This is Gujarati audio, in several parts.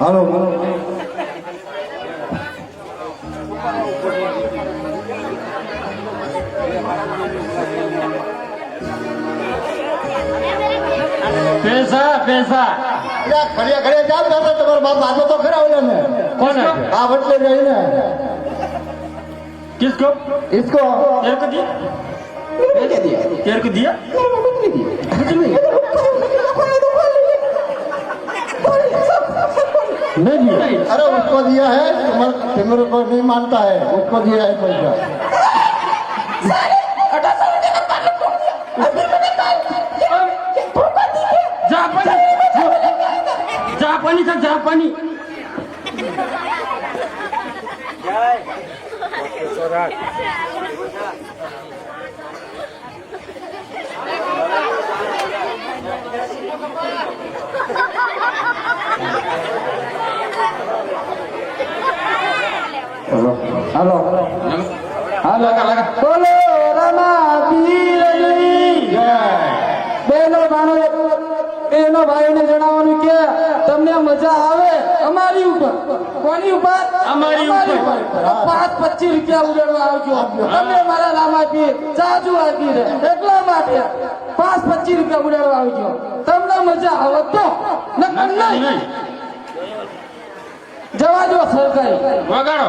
હાલો પૈસા પૈસા ઘડિયા ઘડિયા ચાલ કરતા તમારા બાપ બાજો તો ખરા ઓલા ને કોણ है આ વટલે રહીને किसको इसको तेरे को दिया मैंने दिया तेरे को दिया नहीं दिया अरे उसको दिया है तुम्हारे को नहीं मानता है उसको दिया है पैसा जापानी था जापानी हेलो हेलो लगा बोलो રમાપીર જય બેનો ભાઈને જણાવવાનું કે તમને મજા આવે અમારી ઉપર કોની ઉપર અમારી ઉપર 5-25 રૂપિયા ઉડાડવા આવજો તમે મારા રામાપીર જાજુ આપી એટલા માટે 5-25 રૂપિયા ઉડાડવા આવજો તમને મજા આવે તો નકર નહીં જવા દો સરકારી વગાડો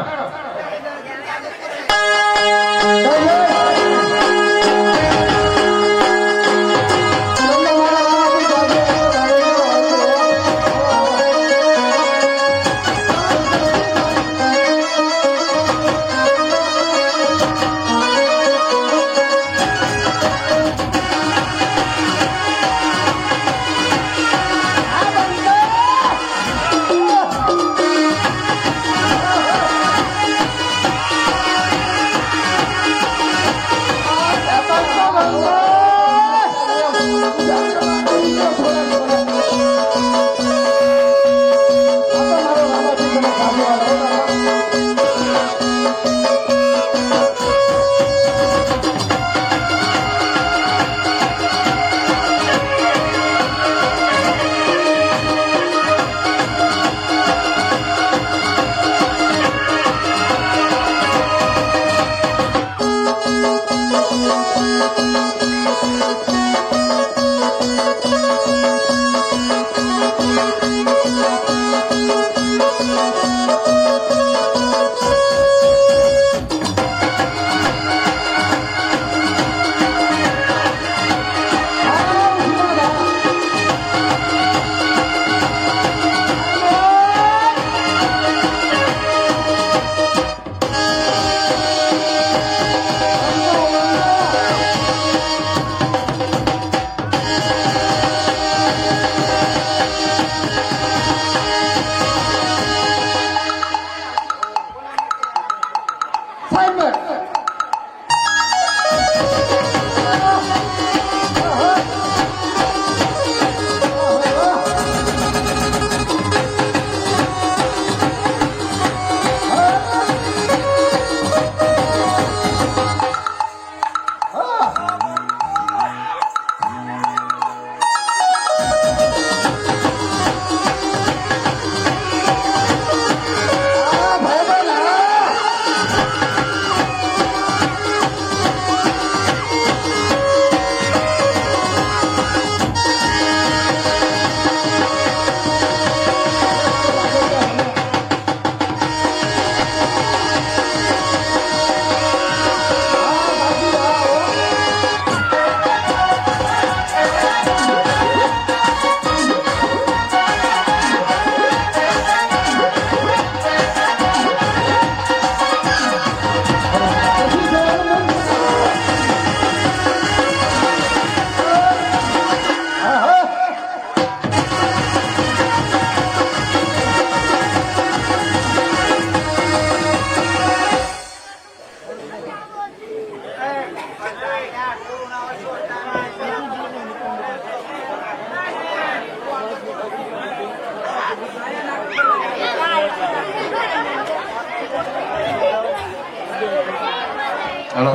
हेलो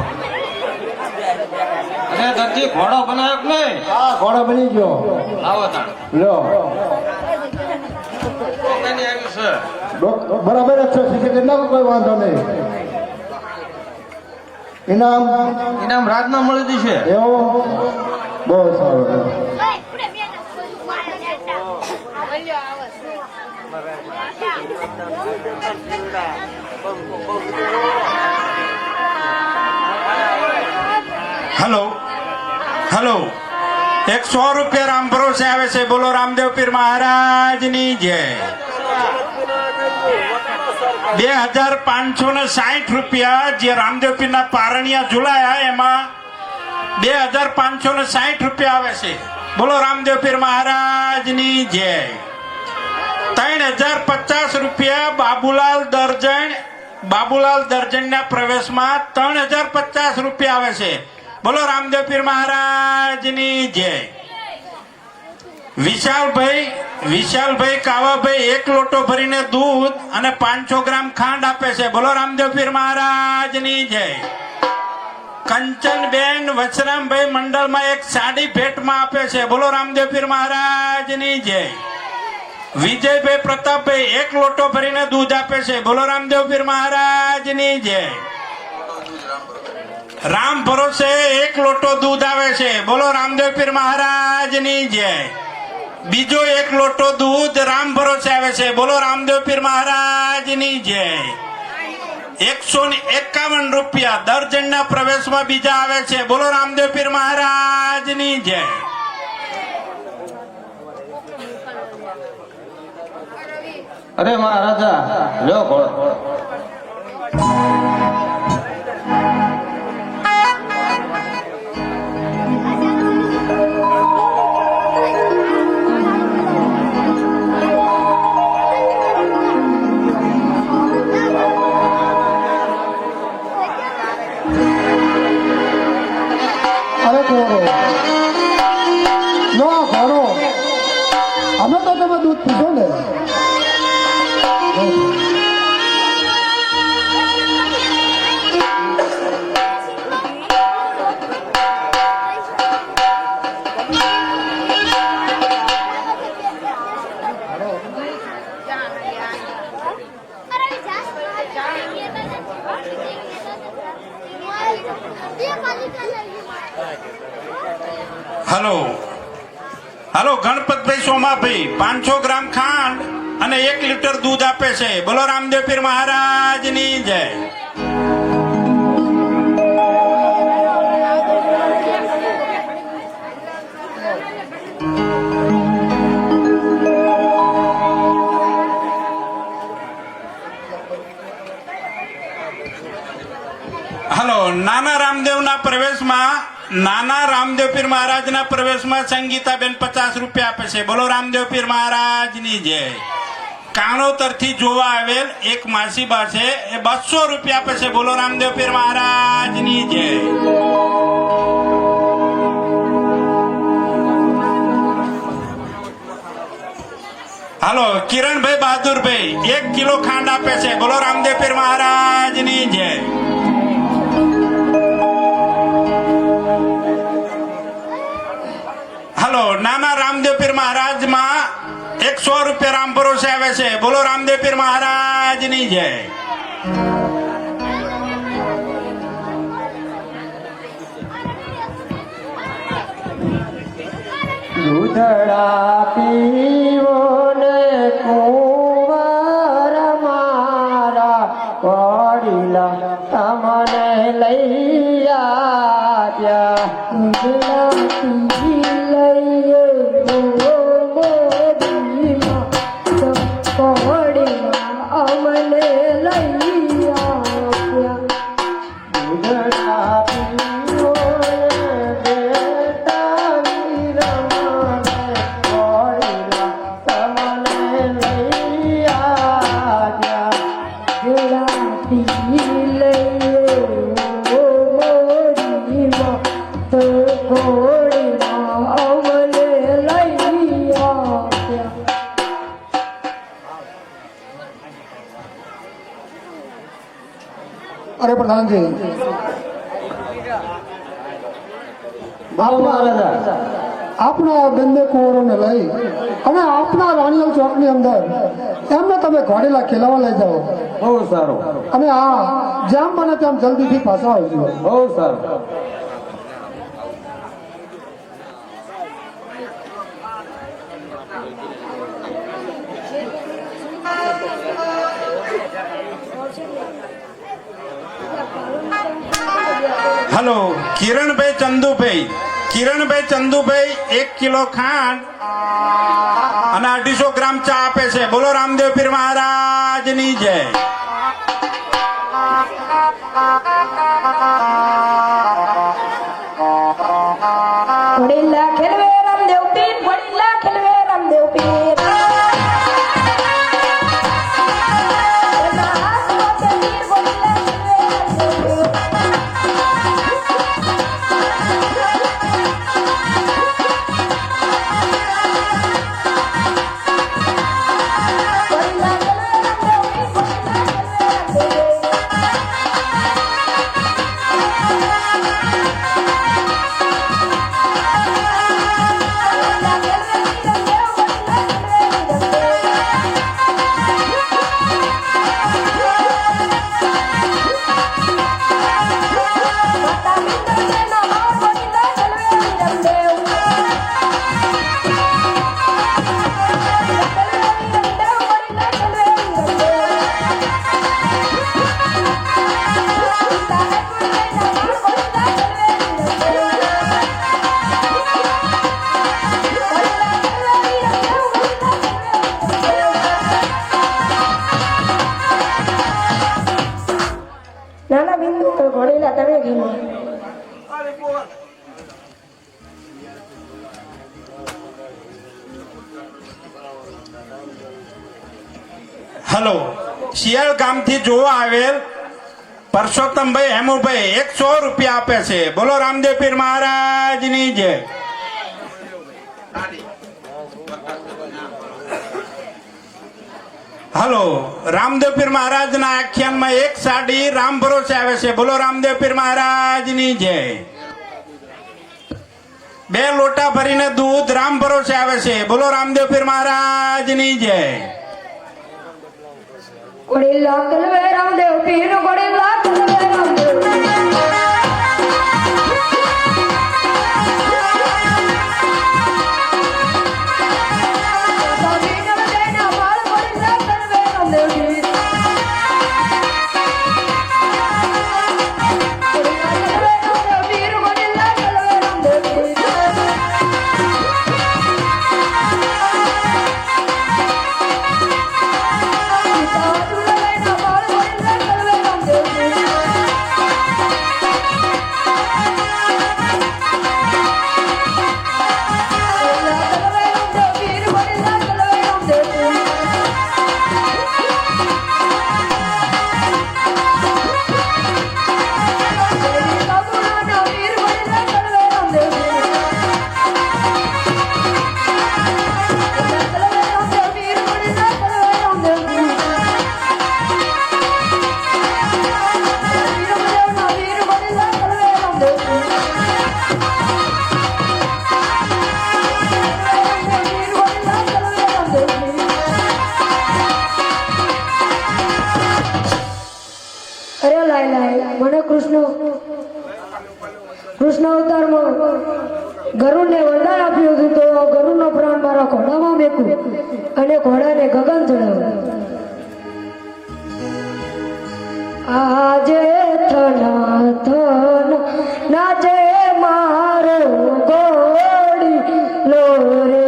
अरे दर्जी घोड़ो बनायो कि नहीं? हाँ घोड़ा बनी गयो लाओ ताण लो तो બની આવ્યું છે. બરાબર જ છે શીખે ના કોઈ વાંધો નહીં. ઇનામ ઇનામ રાતના મળી છે. એવું બહુ સારું. હલો હલો 100 રૂપિયા રામ ભરોસે આવે છે. બોલો રામદેવ પીર મહારાજની જય. 2560 રૂપિયા જે રામદેવ પીરના પારણિયા ઝુલાયા એમાં 2560 રૂપિયા આવે છે. બોલો રામદેવ પીર મહારાજની જય. 3050 રૂપિયા બાબુલાલ દર્જનના પ્રવેશમાં 3050 રૂપિયા આવે છે. બોલો રામદેવ પીર મહારાજની જય. વિશાલભાઈ કાવાભાઈ 1 લોટો ભરીને દૂધ અને 500 ગ્રામ ખાંડ આપે છે. બોલો રામદેવ પીર મહારાજની જય. કંચનબેન વસરામભાઈ મંડળમાં એક સાડી ભેટમાં આપે છે. બોલો રામદેવ પીર મહારાજની જય. વિજયભાઈ પ્રતાપભાઈ 1 લોટો ભરીને દૂધ આપે છે. બોલો રામદેવ પીર મહારાજની જય. રામ ભરોસે 1 લોટો દૂધ આવે છે. બોલો રામદેવ પીર મહારાજની જય. બીજો 1 લોટો દૂધ રામ ભરોસે આવે છે. બોલો રામદેવ પીર મહારાજની જય. 151 રૂપિયા દર્જનના પ્રવેશમાં બીજા આવે છે. બોલો રામદેવ પીર મહારાજની જય. અરે મહારાજા લ્યો ઘોડો. અરે ઘોડો નો ઘોડો અમે તો તમે દૂધ પીશો ને. હલો ગણપતભાઈ સોમાભાઈ 500 ગ્રામ ખાંડ અને 1 લીટર દૂધ આપે છે. બોલો રામદેવ પીર મહારાજની જય. હલો નાના રામદેવ પીર મહારાજના પ્રવેશમાં સંગીતાબેન 50 રૂપિયા આપે છે. બોલો રામદેવ પીર મહારાજની જય. કાણોતરથી જોવા આવેલ એક માસીબા છે એ 200 રૂપિયા આપે છે. બોલો રામદેવ પીર મહારાજની જય. હાલો કિરણભાઈ બહાદુરભાઈ 1 કિલો ખાંડ આપે છે. બોલો રામદેવ પીર મહારાજની જય. હાલો નાના રામદેવ પીર મહારાજમાં 100 રૂપિયા રામ ભરોસે આવે છે. બોલો રામદેવ પીર મહારાજની જય. દૂધડા પીવો ને કુંવર મારા વડીલા તમને લઈ આવ્યા. દૂધડા પી લઈએ વડીલા અમને લઈ આવ્યા. દૂધડા પીવો અરે પ્રધાનજી બાબુ મહારાજા આપણા બંને કુંવરોને લઈ અને આપના રાણીઓ ચોકની અંદર એમને તમે ઘોડેલા ખેલાવા લઈ જાઓ બહુ સારું, અને આ જેમ બને તેમ જલ્દીથી પાછા આવજો. બહુ સારું. હલો, કિરણભાઈ ચંદુભાઈ 1 કિલો ખાંડ અને 250 ગ્રામ ચા આપે છે. બોલો રામદેવ પીર મહારાજની જય. ઘોડીલા ખેલવે રામદેવ પીર, ઘોડીલા ખેલવે રામદેવ પીર. એના હાથમાં તે તીર, ઘોડીલા ખેલવે રામદેવ પીર. ઘોડીલા ખેલવે રામદેવ પીર, ઘોડીલા ખેલવે રામદેવ પીર. નાના બિંદુ તો ઘોડેલા તમે ગીનો. હલો, શિયાળ ગામથી જોવા આવેલ પરસોત્તમભાઈ હેમુભાઈ 100 રૂપિયા આપે છે. બોલો રામદેવ પીર મહારાજની જય. હલો, રામદેવ પીર મહારાજના આખ્યાનમાં 1 સાડી રામ ભરોસે આવે છે. બોલો રામદેવ પીર મહારાજની જય. 2 લોટા ભરીને દૂધ રામ ભરોસે આવે છે. બોલો રામદેવ પીર મહારાજની જય. ઘોડીલા ખેલવે રામદેવ પીર, ઘોડીલા ખેલવે રામદેવ પીર. મને કૃષ્ણ અવતારમાં ગરુડને વરદાન આપ્યું હતું, તો ગરુડનો પ્રાણ મારા ઘોડામાં મેકું અને ઘોડાને ગગન ચડાવ્યું. આજે થના થન નાચે મારો ઘોડી લો રે.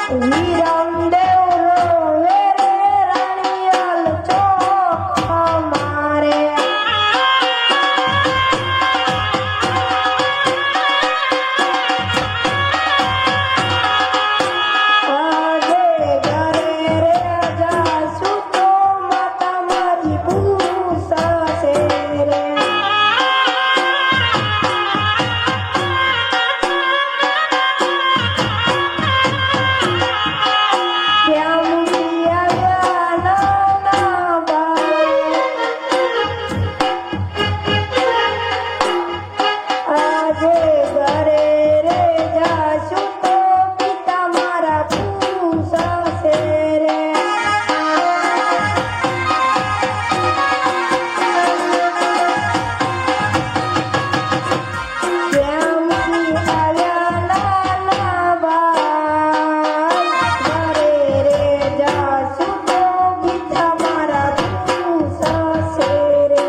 વિરમદેવ રોવે રે રણિયલ ચોક અમારે આજે ઘરે રે જાશું તો માતા મારી પૂછશે રે ત્યાં મૂકી આવ્યા નાના બાળ. આજે ઘરે રે જાશું તો પિતા મારા પૂછશે રે ત્યાં મૂકી આવ્યા નાના બાળ. ઘરે રે જાશું તો પિતા મારા પૂછશે રે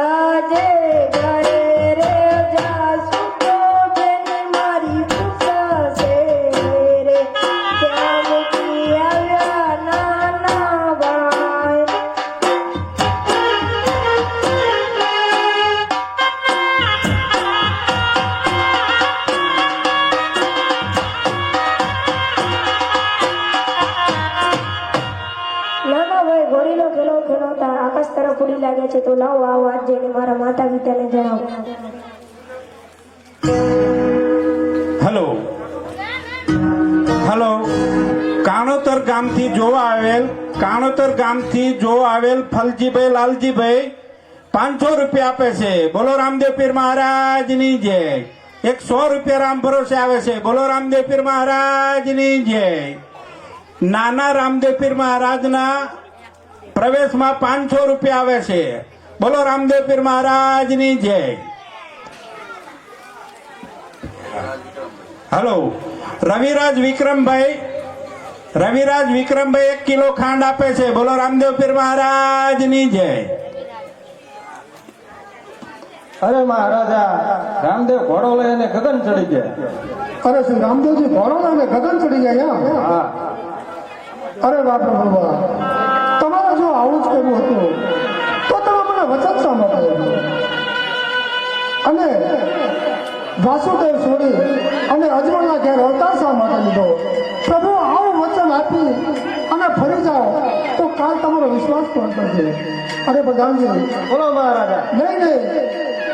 આજે ઘરે રે જાશું તો બેની મારી પૂછશે રે ત્યાં મૂકી આવ્યા નાના બાળ. નાના ભાઈ ઘોડીનો ખેલો ખેલવતા આકાશ તરફ ઉડી લાગે છે તો લાવો આ વાત જઈને મારા માતા પિતાને જણાવો. હલો હલો કાણોતર ગામથી જોવા આવેલ ફલજીભાઈ લાલજીભાઈ 500 રૂપિયા આપે છે. બોલો રામદેવ પીર મહારાજની જય. 100 રૂપિયા રામ ભરોસે આવે છે. બોલો રામદેવ પીર મહારાજની જય. નાના રામદેવ પીર મહારાજના પ્રવેશમાં 500 રૂપિયા આવે છે. બોલો રામદેવ પીર મહારાજની જય. હલો રવિરાજ વિક્રમભાઈ 1 કિલો ખાંડ આપે છે. બોલો રામદેવ પીર મહારાજની જય. અરે મહારાજા રામદેવ ઘોડો લઈને ગગન ચડી ગયા. અરે શ્રી રામદેવજી ઘોડો લઈને ગગન ચડી ગયા એમ? હા અરે બાપ રે બાબા, તમારે જો આવું જ કરવું હતું તો તમે મને વચન શા માટે આપ્યું? અને વાસુદેવ છોડી અને અજમલના ઘેર અવતાર શા માટે લીધો? પ્રભુ આવું વચન આપી અને ફરી જાઓ તો કાલ તમારો વિશ્વાસ પણ કરશે. અરે પ્રધાનજી, બોલો મહારાજા. નહીં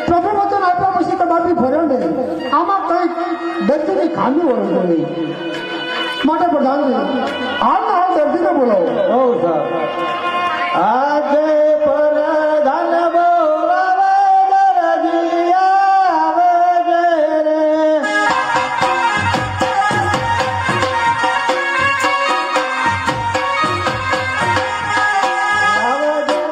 પ્રભુ વચન આપ્યા પછી કદાપી ફર્યો નહીં. આમાં કંઈક દર્દીની ખામી હોવી જોઈએ. માટે પ્રધાનજી હાલ દર્દીને બોલાવો. બહુ સારું. આજે પ્રધાન બોલાવે દરજી આવે છે રે. આવે છે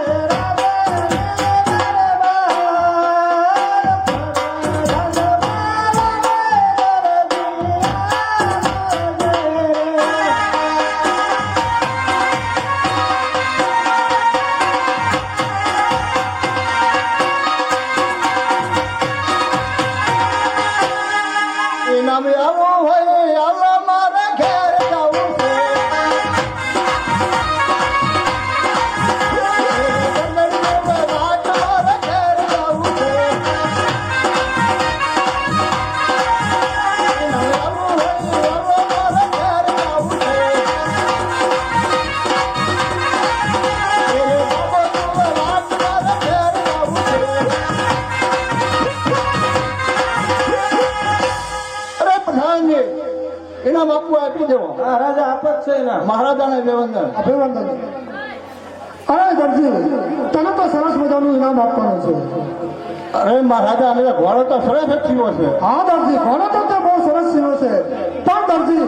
નામ આવું હોય આવા મારા ઘેર જવું છે. મારા ઘેર જવું છે. નામ આવું હોય આવા મારા ઘેર જવું છે. મારા ઘેર જવું છે. અરે પ્રધાનજી ઇનામ આપવું આપી દેવો. મહારાજા આપત છે ને મહારાજાને અભિવંદન. અભિનંદન. અરે દર્જી, તને તો સરસ મજાનું ઇનામ આપવાનું છે. અરે મહારાજા અને ઘોડો તો સરસ જ થયો છે. હા દર્જી, ઘોડો તો તે બહુ સરસ સીવો છે, પણ દર્જી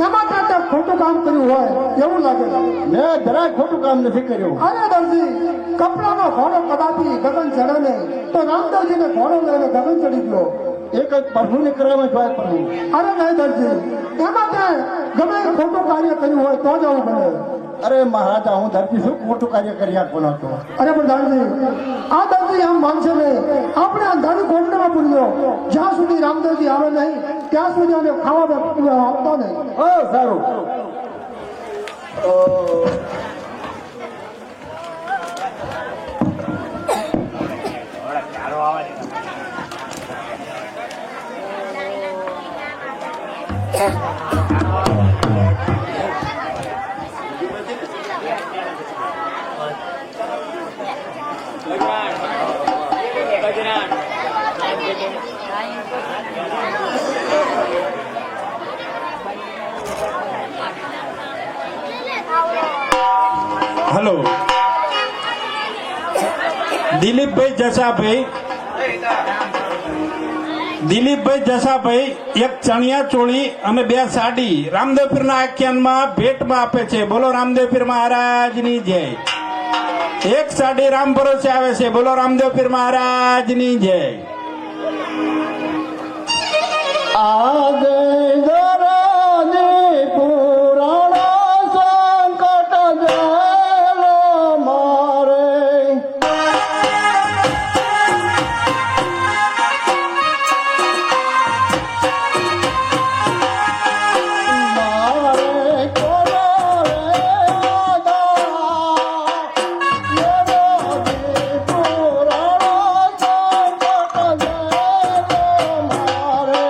એમાં તે ખોટું કામ કર્યું હોય એવું લાગે છે. મેં જરાય ખોટું કામ નથી કર્યું. અરે દર્જી, કપડાનો ઘોડો કદાપી ગગન ચડે નહીં તો રામદેવજીને ઘોડો લઈને ગગન ચડી ગયો. એ કંઈક પ્રભુની કરવામાં જોય પ્રભુ. અરે નહીં દર્જી, એમાં તે ગમે એ ખોટું કાર્ય કર્યું હોય તો જ આવું બને. અરે મહારાજા હું ધરતી શું મોટું કાર્ય કરી આપવાનો હતો. અરે પણ દાનજી આ દર્દી આમ માનશે ને આપણે આ દાન કોટડામાં પૂર્યો જ્યાં સુધી રામદેવજી આવે નહીં ત્યાં સુધી અમે ખાવા પીવા આપતા નહીં. સારું. હલો દિલીપભાઈ જસાભાઈ એક ચણિયા ચોળી અને 2 સાડી રામદેવ પીરના આખ્યાનમાં ભેટમાં આપે છે. બોલો રામદેવ પીર મહારાજની જય. એક સાડી રામ ભરોસે આવે છે. બોલો રામદેવ પીર મહારાજની જય. આજે દરાજી પુરાણા સંકટ ગયેલો મારે. મારે કોનો રે આધાર, દરાજી પુરાણા સંકટ ગયેલો મારે.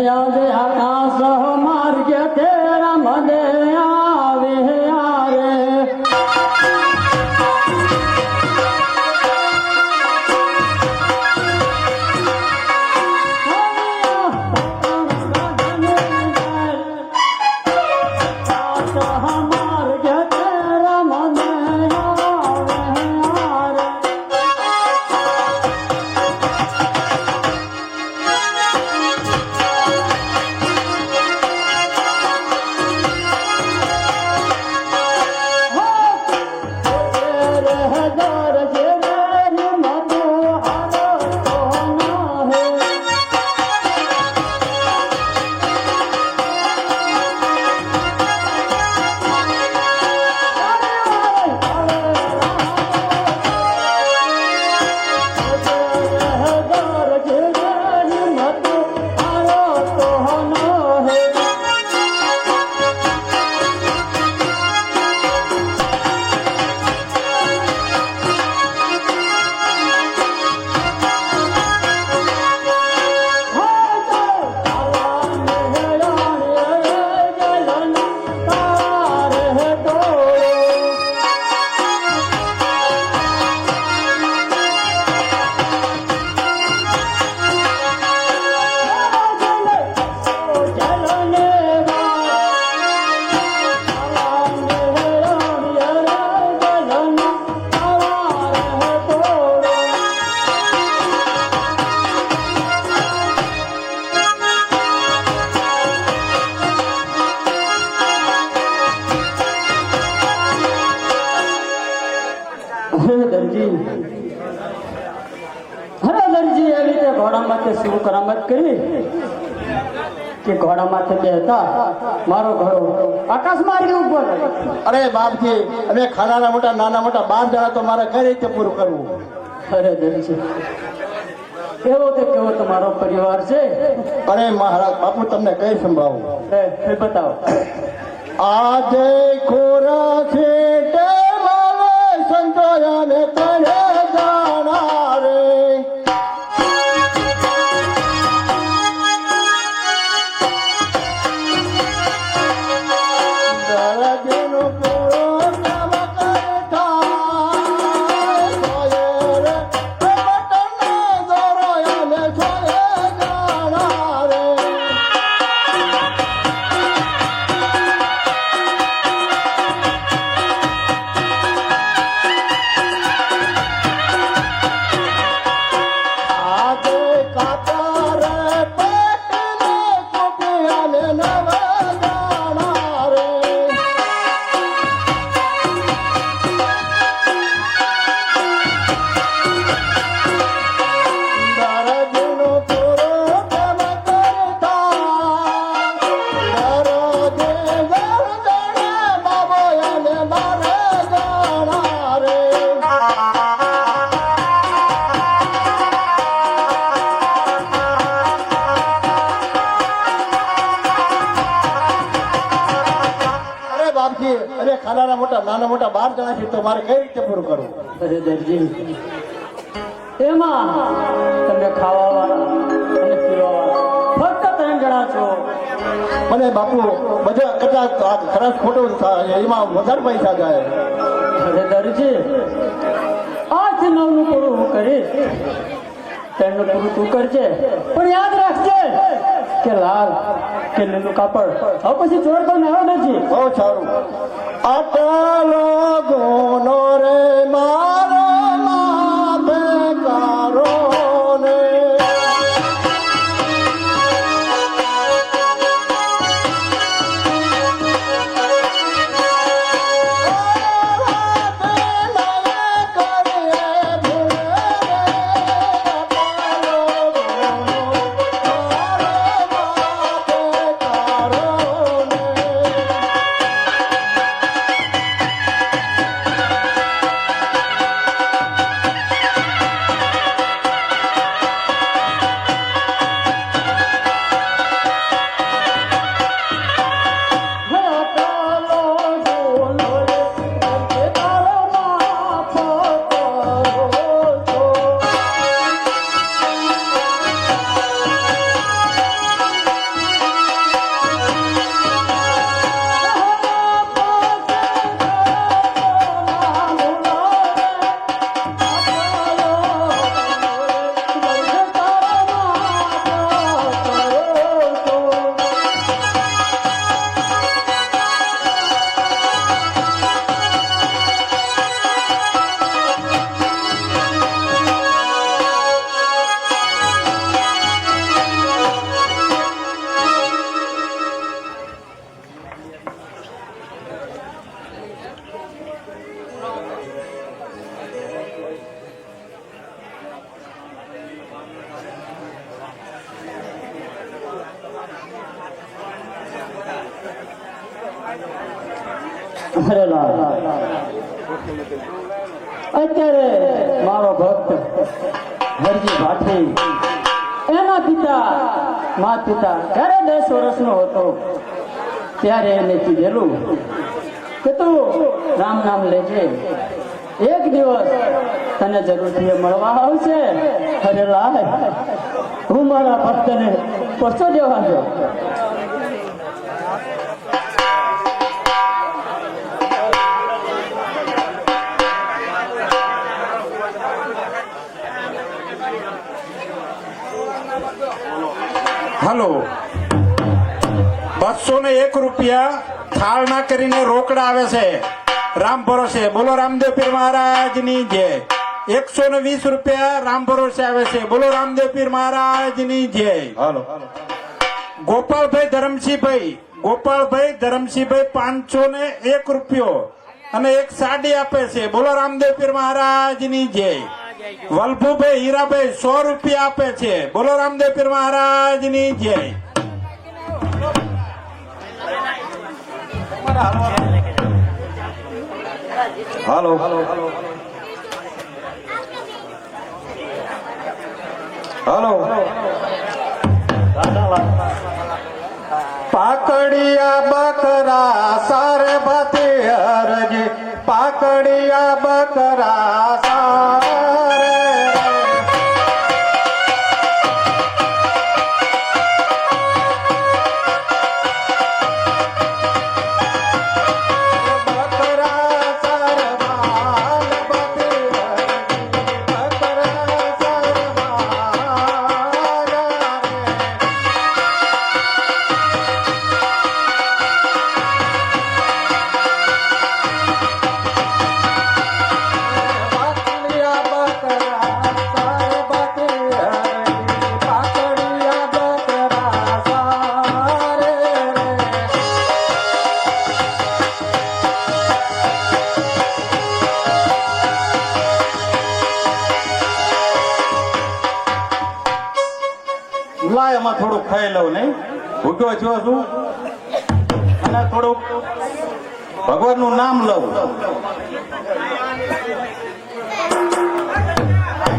યાદ આકાશ માર્ગે તેરા મને આવે આવે માર્ગે તેરા મને આવે દરજી એવી રીતે ઘોડા માથે શું કરામત કરી કે ઘોડા માથે બેહતા મારો ઘોડો આકાશ માર્ગે ઉભો રહ્યો. અરે બાપજી, અમે ખાનાના મોટા નાના મોટા 12 જણા તો મારે કઈ રીતે પૂરું કરવું? અરે દરજી એવો તો કેવો તમારો પરિવાર છે? અરે મહારાજ બાપુ, તમને કઈ સંભળાવું? એ બતાવો. આજે ખોરા છે સંતોયાને તને જાણા રે. દરજનો પૂરો કામ કરતા સોયર પટના દોરોયાને સોયર જાણા રે. અરે ખાનાના મોટા નાના મોટા 12 જણા છે તો મારે કઈ રીતે પૂરું કરવું? અરે દરજી એમાં તમે ખાવા વાળા અને પીવા વાળા ફક્ત 3 જણા છો. મને બાપુ બધા કદાચ ખરાબ ખોટું થાય એમાં વધારે પૈસા જાય. અરે દરજી 8 9 નું પૂરું હું કરીશ, 3 નું પૂરું તું કરજે. પણ યાદ રાખજે કે લાલ કે લીલું કાપડ હવે પછી ચોરતો ના આવે દરજી. બહુ સારું. આટલો ગુનો રે મારો માથે કારો ને. અરે લાલ, અત્યારે મારો ભક્ત હરજી ભાઠી એના માતા પિતા જ્યારે 10 વર્ષનો હતો ત્યારે એને કીધેલું કે તું રામ નામ લેજે, એક દિવસ તને જરૂરથી મળવા આવશે. અરે લાલ, હું મારા ભક્તને પરસો દેવા દો. હલો, 201 રૂપિયા થાળના કરીને રોકડા આવે છે રામ ભરોસે. બોલો રામદેવ પીર મહારાજની જય. 120 રૂપિયા રામ ભરોસે આવે છે. બોલો રામદેવ પીર મહારાજની જય. હાલો, ગોપાલભાઈ ધરમસિંહભાઈ 501 રૂપિયો અને એક સાડી આપે છે. બોલો રામદેવ પીર મહારાજની જય. વલ્ભુભાઈ હીરાભાઈ 100 રૂપિયા આપે છે. બોલો રામદેવ પીર મહારાજની જય. હાલો, હાલો. પાકડિયા બકરા સારે ભાતે હરજે, પાકડિયા બકરા સારે. બકરા સરવાલ ભાતે હરજે, બકરા સરવાલ રે. લાય એમાં થોડુંક ખાઈ લઉં, નહીં ભૂખ્યો છો છું, અને થોડુંક ભગવાનનું નામ લઉં.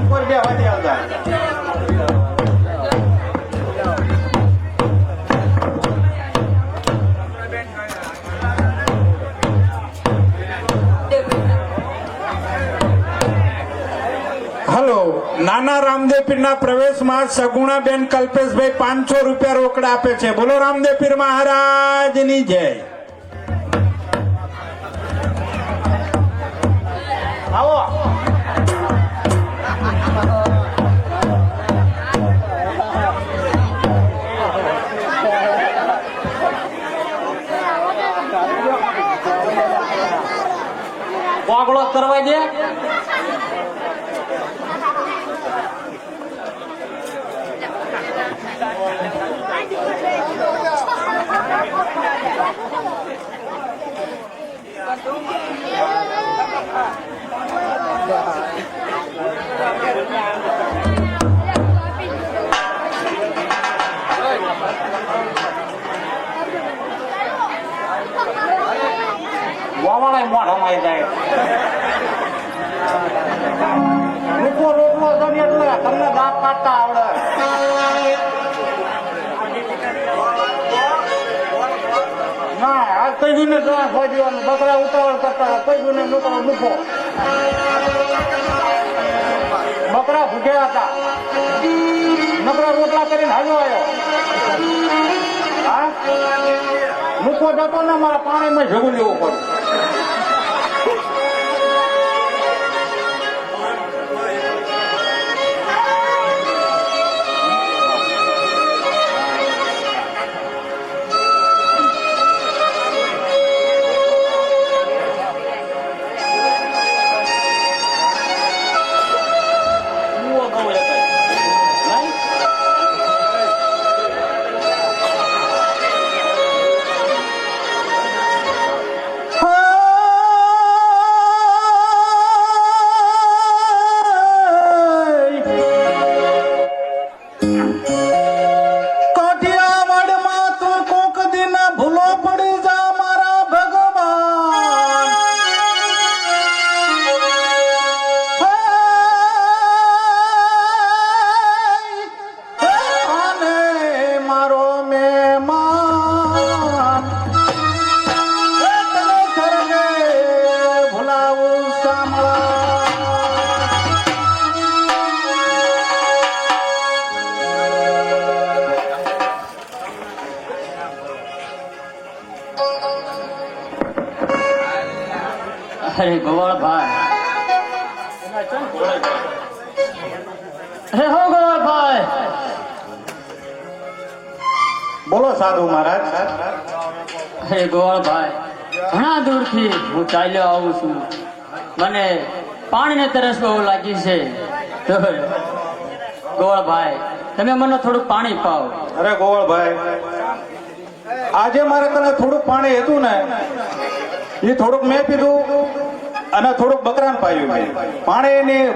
ઉપર બે વાગે આવતા. હલો, નાના રામદેવ પીરના પ્રવેશમાં સગુણાબેન કલ્પેશભાઈ 500 રૂપિયા રોકડા આપે છે. બોલો રામદેવ પીર મહારાજની જય. આવો. વાગડો કરવા દે. વાવાળા મોઢામાં જાય. રૂપો રોટલો જમી એટલે તમને દાંત કાઢતા આવડે. ના, આ કઈ ને કોઈ દેવાનું બકરા ઉતાવળ કરતા કઈ ને લોકો મૂકો. બકરા ભૂખ્યા હતા, નકરા રોટલા કરીને હાજો આવ્યો. હા, મૂકો જતો ને મારા પાણીમાં ભેગું લેવું પડે. અરે ગોવાળભાઈ અરે હો ગોવાળભાઈ બોલો સાધુ મહારાજ. અરે ગોવાળભાઈ ઘણા દૂરથી હું ચાલ્યો આવું છું. મને પાણીને તરસ બહુ લાગી છે. તો ગોવાળભાઈ તમે મને થોડુંક પાણી પાઓ. અરે ગોવાળભાઈ, આજે મારે તને થોડુંક પાણી હતું ને એ થોડુંક મેં પીધું અને થોડુંક બકરાને પાયું મેં.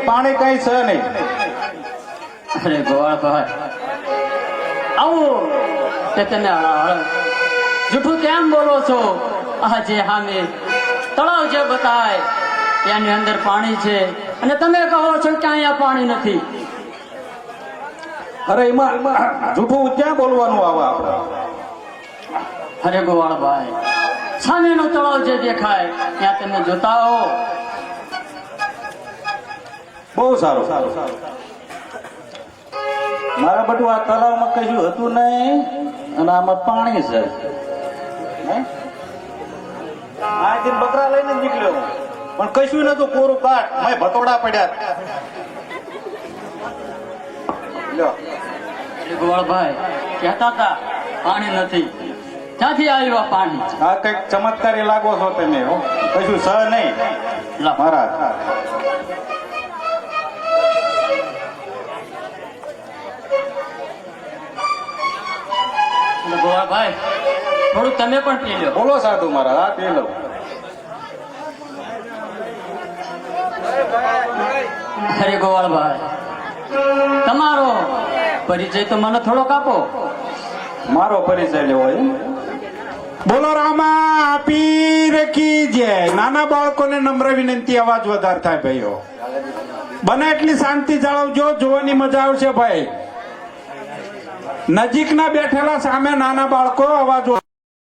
પાણી કઈ છે નહીં. અરે ગોવાળભાઈ આવું કે તમે જૂઠું કેમ બોલો છો? આ જે સામે તળાવ જે બતાય એની અંદર પાણી છે અને તમે કહો છો કે અહીંયા પાણી નથી. અરે એમાં જૂઠું ક્યાં બોલવાનું આવે આપણે? અરે ગોવાળભાઈ સામેનો તળાવ જે દેખાય ત્યાં તમે જોતા હો. બહુ સારું. મારા બધું આ તળાવમાં કશું હતું નહીં અને આમાં પાણી છે. આજથી બકરા લઈને જ નીકળ્યો હું. પણ કશું નતું, કોરું કાટ મેં ભતોડા પડ્યા. લ્યો. અરે ગોવાળભાઈ કહેતા હતા પાણી નથી. ક્યાંથી આવ્યું આ પાણી? આ કઈક ચમત્કારી લાગો છો તમે. હો કશું સહ નહીં લા. મહારાજ. અને ગોવાળભાઈ થોડું તમે પણ પી લો. બોલો સાધુ મહારાજ. આ પી લો. અરે ગોવાળભાઈ તમારો પરિચય તો મને થોડોક આપો. મારો પરિચય લેવો એમ? બોલો રામા પીર કી જય. નાના બાળકોને નમ્ર વિનંતી, અવાજ વધારે થાય ભાઈઓ. બને એટલી શાંતિ જાળવજો, જોવાની મજા આવશે ભાઈ. નજીકના બેઠેલા સામે નાના બાળકો અવાજ